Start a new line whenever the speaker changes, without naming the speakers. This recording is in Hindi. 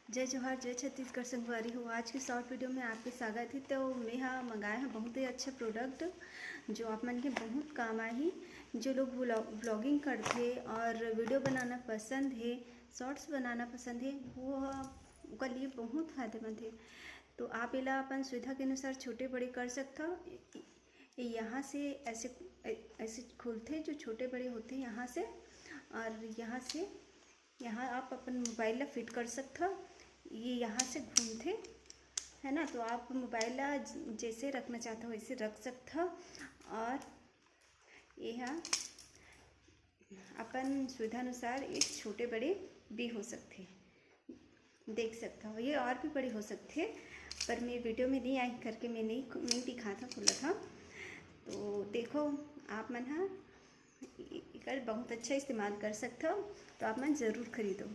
जय जोहार जय छत्तीसगढ़ संगवारी हो। आज की शॉर्ट वीडियो में आपके स्वागत है। तो मैं मंगाया है बहुत ही अच्छा प्रोडक्ट जो आप मन के बहुत काम आही। जो लोग व्लॉगिंग करते और वीडियो बनाना पसंद है, शॉर्ट्स बनाना पसंद है, वो उनके लिए बहुत फ़ायदेमंद है। तो आप इला अपन सुविधा के अनुसार छोटे बड़े कर सकते हो। यहाँ से ऐसे ऐसे खुलते जो छोटे बड़े होते हैं यहाँ से, और यहाँ आप अपन मोबाइल ला फिट कर सकते हो। ये यहाँ से घूमते है ना, तो आप मोबाइल ला जैसे रखना चाहते हो वैसे रख सकते हो। और यहाँ अपन सुविधा अनुसार एक छोटे बड़े भी हो सकते हैं, देख सकते हो। ये और भी बड़े हो सकते हैं, पर मैं वीडियो में नहीं आई करके मैं नहीं दिखा था, खुला था। तो देखो आप मन हाँ बहुत अच्छा इस्तेमाल कर सकते हो, तो आप मन ज़रूर खरीदो।